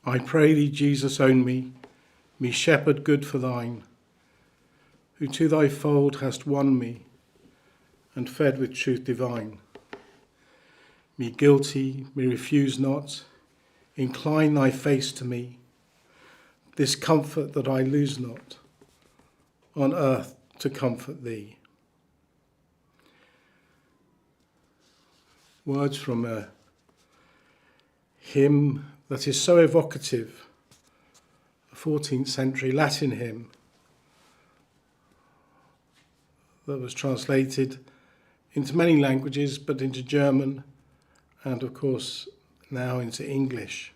I pray thee, Jesus, own me shepherd good for thine, who to thy fold hast won me, and fed with truth divine. Me guilty, me refuse not, incline thy face to me, this comfort that I lose not, on earth to comfort thee. Words from a hymn that is so evocative, a 14th century Latin hymn that was translated into many languages, but into German and, of course, now into English.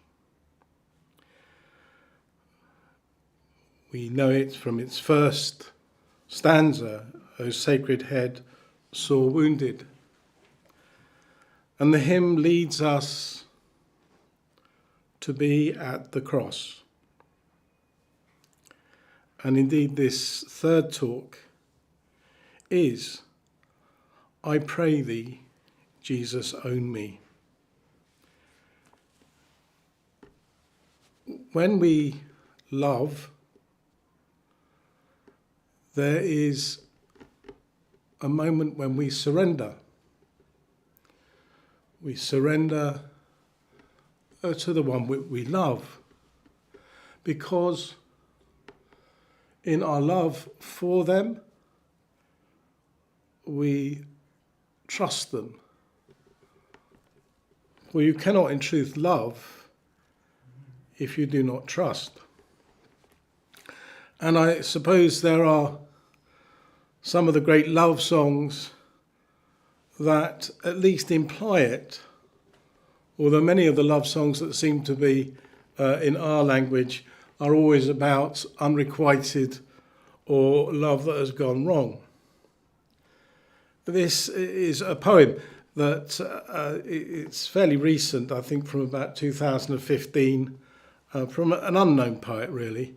We know it from its first stanza, O sacred head, sore wounded. And the hymn leads us to be at the cross. And indeed, this third talk is, I pray thee, Jesus, own me. When we love, there is a moment when we surrender. We surrender to the one we love, because in our love for them, we trust them. For you cannot in truth love if you do not trust. And I suppose there are some of the great love songs that at least imply it, although many of the love songs that seem to be in our language are always about unrequited or love that has gone wrong. This is a poem that it's fairly recent, I think from about 2015, from an unknown poet really.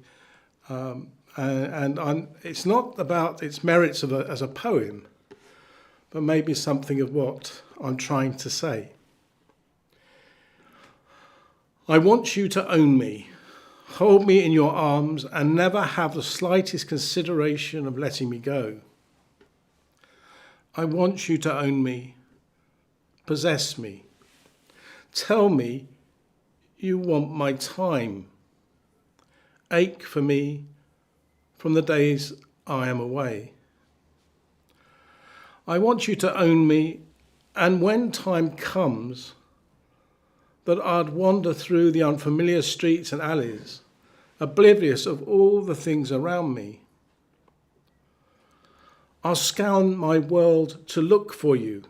And it's not about its merits as a poem, but maybe something of what I'm trying to say. I want you to own me, hold me in your arms, and never have the slightest consideration of letting me go. I want you to own me, possess me. Tell me you want my time. Ache for me from the days I am away. I want you to own me, and when time comes, that I'd wander through the unfamiliar streets and alleys, oblivious of all the things around me. I'll scan my world to look for you,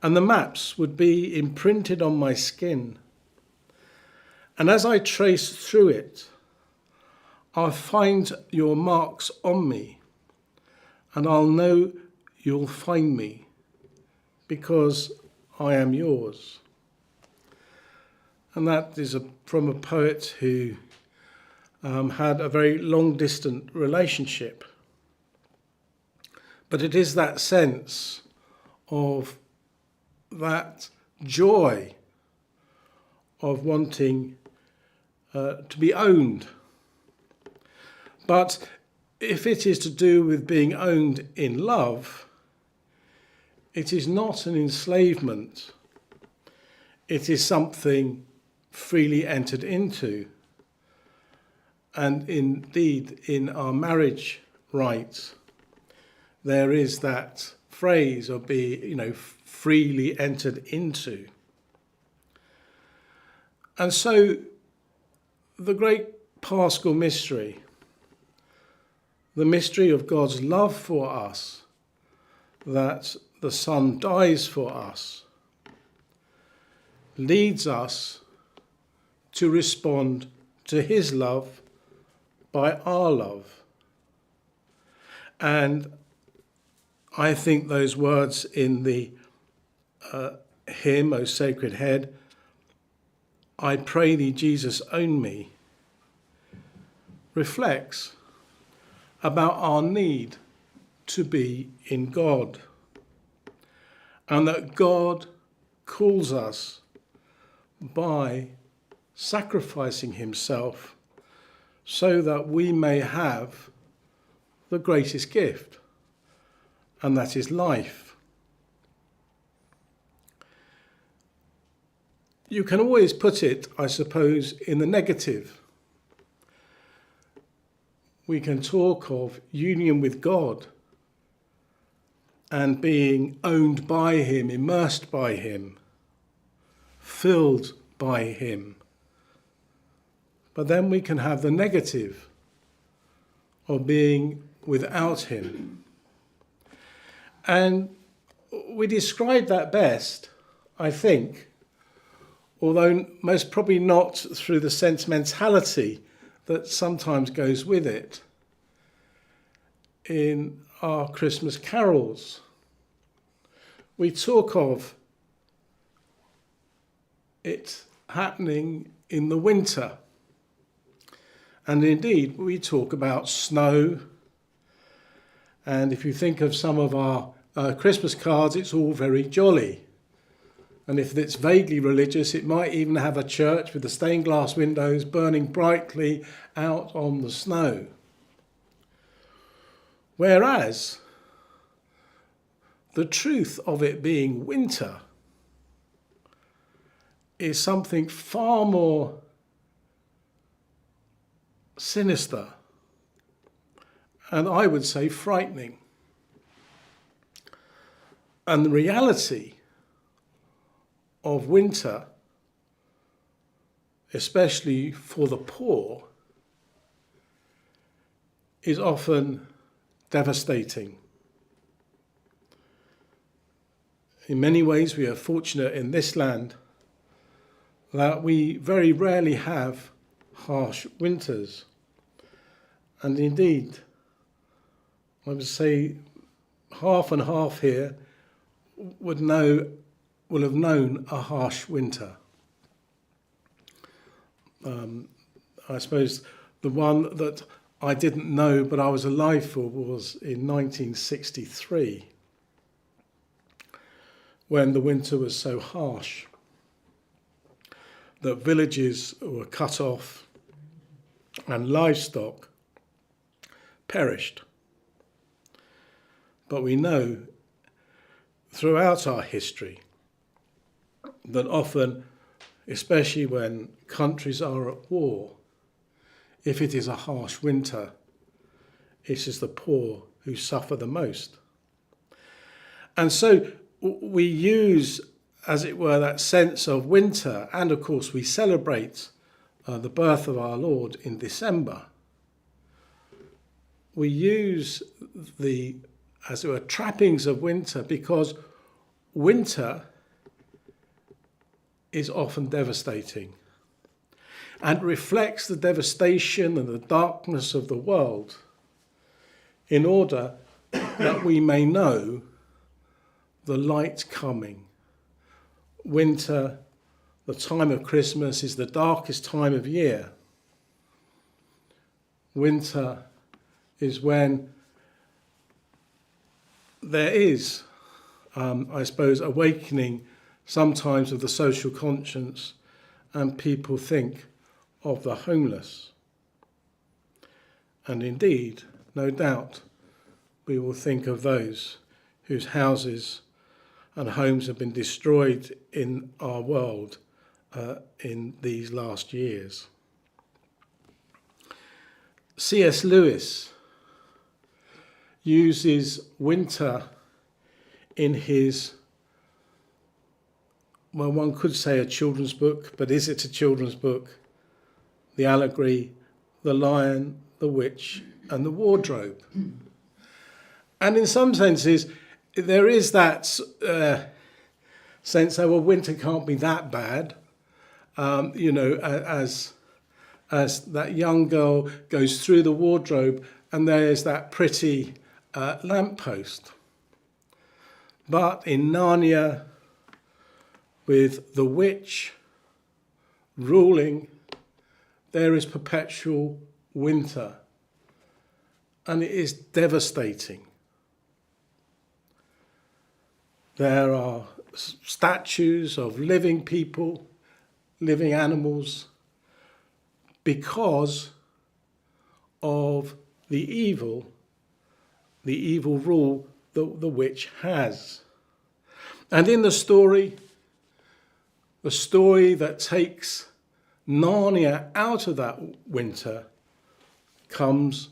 and the maps would be imprinted on my skin. And as I trace through it, I'll find your marks on me, and I'll know you'll find me, because I am yours. And that is from a poet who had a very long-distance relationship. But it is that sense of that joy of wanting to be owned. But if it is to do with being owned in love, it is not an enslavement. It is something freely entered into. And indeed, in our marriage rites, there is that phrase of freely entered into. And so the great Paschal mystery, the mystery of God's love for us, that the Son dies for us, leads us to respond to his love by our love. And I think those words in the hymn, O Sacred Head, I pray thee, Jesus, own me, reflects about our need to be in God, and that God calls us by sacrificing himself so that we may have the greatest gift, and that is life. You can always put it, I suppose, in the negative. We can talk of union with God and being owned by him, immersed by him, filled by him. But then we can have the negative of being without him. And we describe that best, I think, although most probably not through the sentimentality that sometimes goes with it, in our Christmas carols. We talk of it happening in the winter. And indeed, we talk about snow. And if you think of some of our Christmas cards, it's all very jolly. And if it's vaguely religious, it might even have a church with the stained glass windows burning brightly out on the snow. Whereas the truth of it being winter is something far more sinister and I would say frightening. And the reality of winter, especially for the poor, is often devastating. In many ways, we are fortunate in this land that we very rarely have harsh winters. And indeed, I would say half and half here will have known a harsh winter. I suppose the one that I didn't know but I was alive for was in 1963, when the winter was so harsh that villages were cut off and livestock perished. But we know throughout our history that often, especially when countries are at war, if it is a harsh winter, it is the poor who suffer the most. And so we use, as it were, that sense of winter, and of course we celebrate the birth of our Lord in December. We use the, as it were, trappings of winter because winter is often devastating and reflects the devastation and the darkness of the world in order that we may know the light coming. Winter, the time of Christmas, is the darkest time of year. Winter is when there is, I suppose, awakening sometimes of the social conscience, and people think of the homeless. And indeed, no doubt, we will think of those whose houses and homes have been destroyed in our world in these last years. C.S. Lewis uses winter in his, well, one could say a children's book, but is it a children's book? The allegory, the lion, the witch, and the wardrobe. And in some senses, there is that sense that, well, winter can't be that bad. As that young girl goes through the wardrobe and there's that pretty lamppost. But in Narnia, with the witch ruling, there is perpetual winter, and it is devastating. There are statues of living people, living animals, because of the evil rule that the witch has. And in the story that takes Narnia out of that winter, comes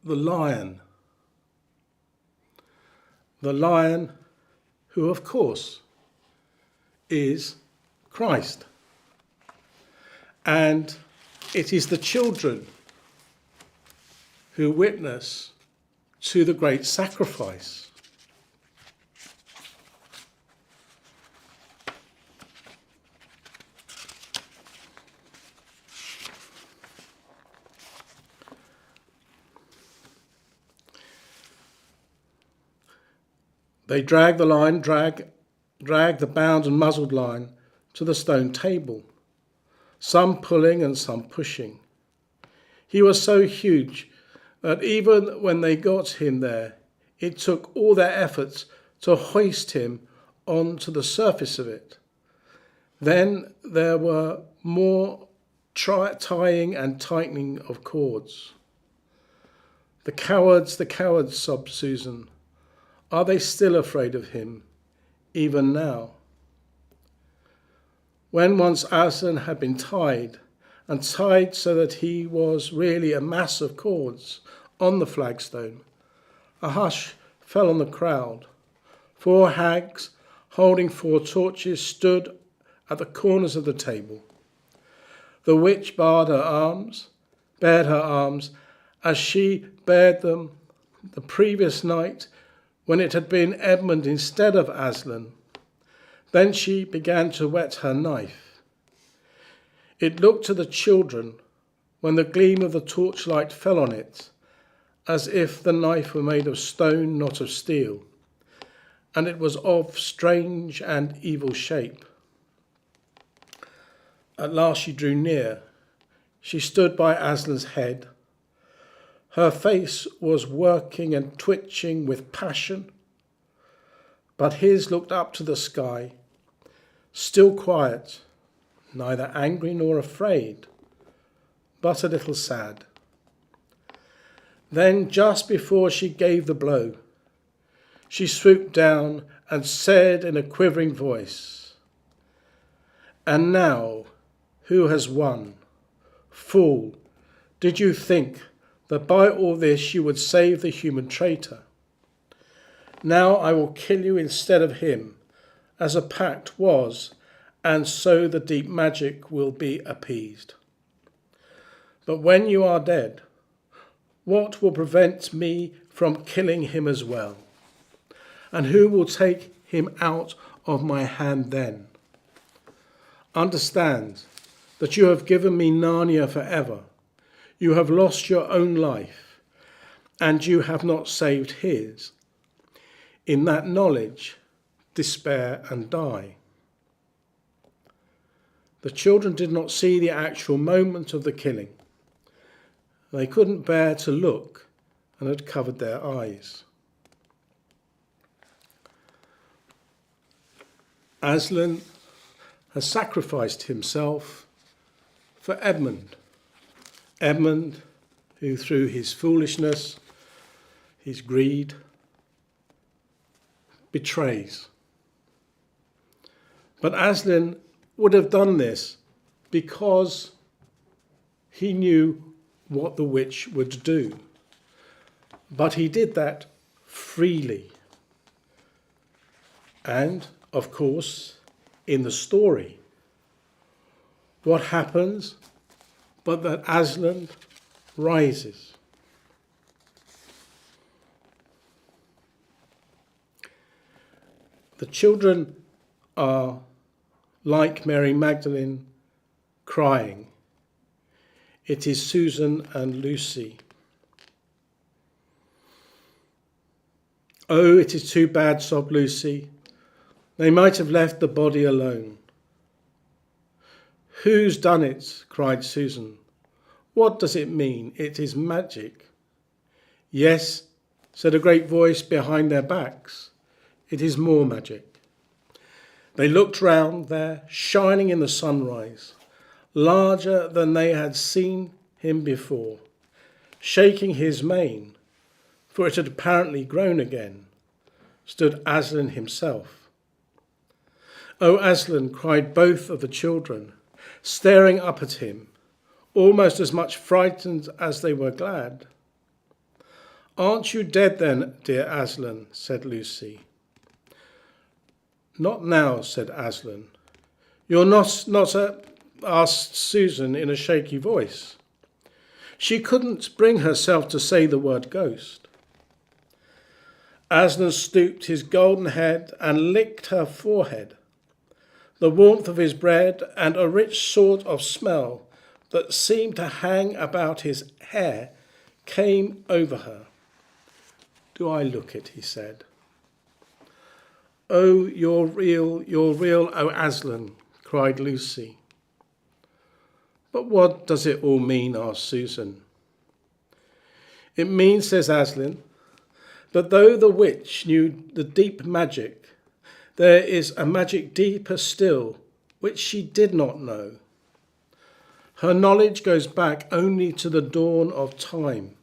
the lion. The lion who, of course, is Christ. And it is the children who witness to the great sacrifice. They drag the line, drag the bound and muzzled line to the stone table, some pulling and some pushing. He was so huge that even when they got him there, it took all their efforts to hoist him onto the surface of it. Then there were more tying and tightening of cords. The cowards, sobbed Susan. Are they still afraid of him, even now? When once Aslan had been tied, and tied so that he was really a mass of cords on the flagstone, a hush fell on the crowd. 4 hags, holding 4 torches, stood at the corners of the table. The witch bared her arms, as she bared them the previous night, when it had been Edmund instead of Aslan. Then she began to whet her knife. It looked to the children, when the gleam of the torchlight fell on it, as if the knife were made of stone, not of steel, and it was of strange and evil shape. At last she drew near. She stood by Aslan's head. Her face was working and twitching with passion, but his looked up to the sky, still quiet, neither angry nor afraid, but a little sad. Then, just before she gave the blow, she swooped down and said in a quivering voice, "And now, who has won? Fool, did you think that by all this you would save the human traitor? Now I will kill you instead of him, as a pact was, and so the deep magic will be appeased. But when you are dead, what will prevent me from killing him as well? And who will take him out of my hand then? Understand that you have given me Narnia forever. You have lost your own life, and you have not saved his. In that knowledge, despair and die." The children did not see the actual moment of the killing. They couldn't bear to look and had covered their eyes. Aslan has sacrificed himself for Edmund. Edmund, who through his foolishness, his greed, betrays. But Aslan would have done this because he knew what the witch would do. But he did that freely. And, of course, in the story, what happens but that Aslan rises. The children are, like Mary Magdalene, crying. It is Susan and Lucy. "Oh, it is too bad," sobbed Lucy. "They might have left the body alone." "Who's done it?" cried Susan. "What does it mean? It is magic." "Yes," said a great voice behind their backs. "It is more magic." They looked round there, shining in the sunrise, larger than they had seen him before, shaking his mane, for it had apparently grown again, stood Aslan himself. "Oh, Aslan," cried both of the children, staring up at him, almost as much frightened as they were glad. "Aren't you dead then, dear Aslan?" said Lucy. "Not now," said Aslan. "You're not asked Susan in a shaky voice. She couldn't bring herself to say the word ghost. Aslan stooped his golden head and licked her forehead. The warmth of his bread and a rich sort of smell that seemed to hang about his hair came over her. "Do I look it?" he said. "Oh, you're real, oh Aslan," cried Lucy. "But what does it all mean?" asked Susan. "It means," says Aslan, "that though the witch knew the deep magic, there is a magic deeper still, which she did not know. Her knowledge goes back only to the dawn of time.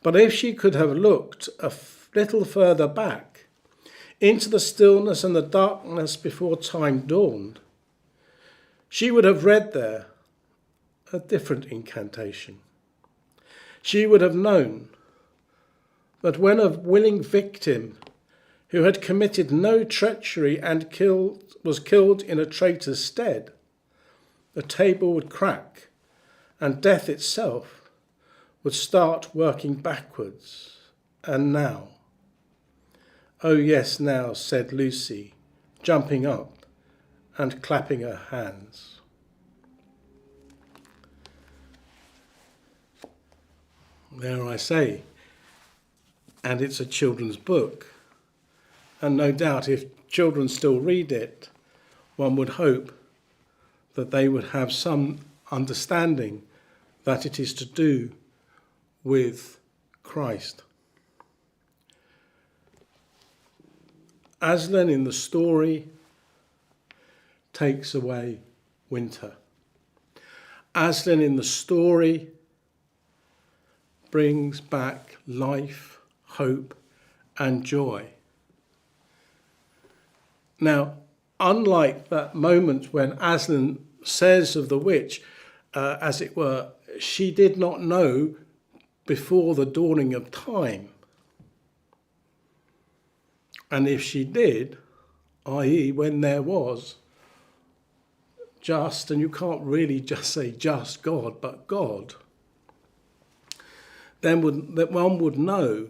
But if she could have looked a little further back, into the stillness and the darkness before time dawned, she would have read there a different incantation. She would have known that when a willing victim who had committed no treachery and was killed in a traitor's stead, the table would crack and death itself would start working backwards. And now—" "Oh yes, now," said Lucy, jumping up and clapping her hands. There I say, and it's a children's book, and no doubt if children still read it, one would hope that they would have some understanding that it is to do with Christ. Aslan in the story takes away winter. Aslan in the story brings back life, hope, and joy. Now, unlike that moment when Aslan says of the witch, as it were, she did not know before the dawning of time. And if she did, i.e. when there was just, and you can't really just say just God, but God, then one would know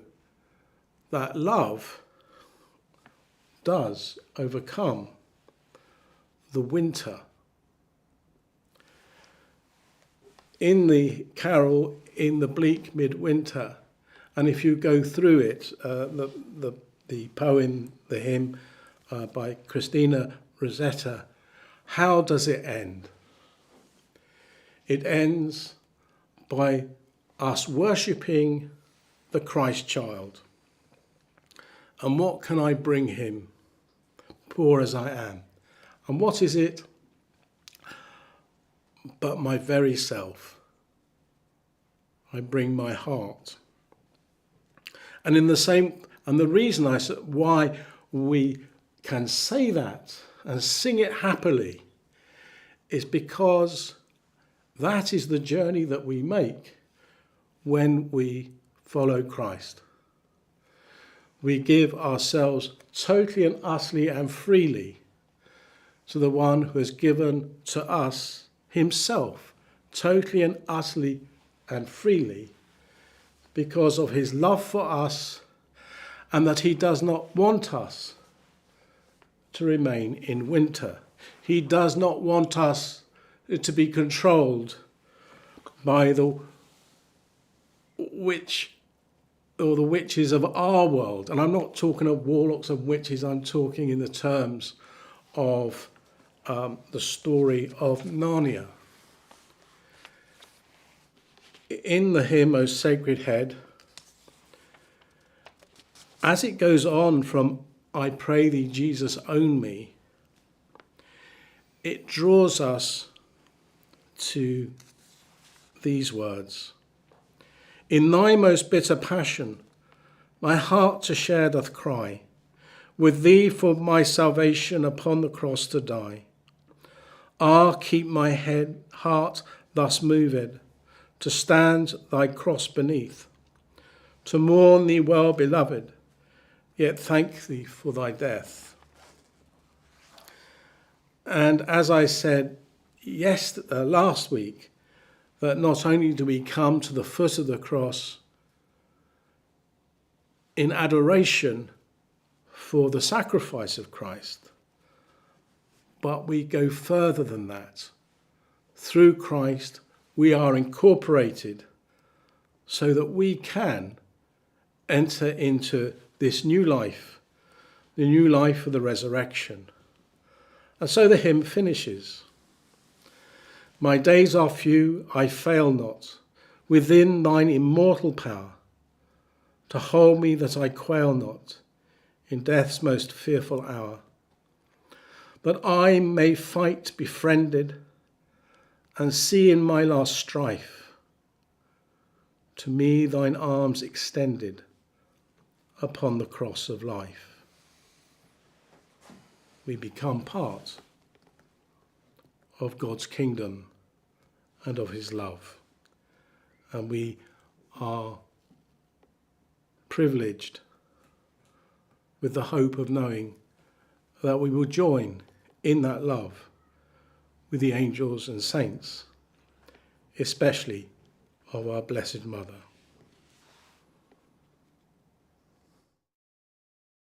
that love does overcome the winter. In the carol, "In the Bleak Midwinter," and if you go through it, the poem, the hymn by Christina Rosetta, how does it end? It ends by us worshipping the Christ child. And what can I bring him, poor as I am? And what is it but my very self? I bring my heart. And the reason why we can say that and sing it happily is because that is the journey that we make when we follow Christ. We give ourselves totally and utterly and freely to the one who has given to us himself totally and utterly and freely because of his love for us, and that he does not want us to remain in winter. He does not want us to be controlled by the witch or the witches of our world. And I'm not talking of warlocks and witches, I'm talking in the terms of the story of Narnia. In the hymn, O Sacred Head, as it goes on from "I pray thee, Jesus, own me," it draws us to these words. In thy most bitter passion, my heart to share doth cry, with thee for my salvation upon the cross to die. Ah, keep my heart thus moved, to stand thy cross beneath, to mourn thee well beloved, yet thank thee for thy death. And as I said last week, that not only do we come to the foot of the cross in adoration for the sacrifice of Christ, but we go further than that. Through Christ, we are incorporated so that we can enter into this new life, the new life of the resurrection. And so the hymn finishes. My days are few, I fail not, within thine immortal power, to hold me that I quail not in death's most fearful hour. That I may fight befriended, and see in my last strife, to me thine arms extended upon the cross of life. We become part of God's kingdom and of his love. And we are privileged with the hope of knowing that we will join in that love with the angels and saints, especially of our Blessed Mother.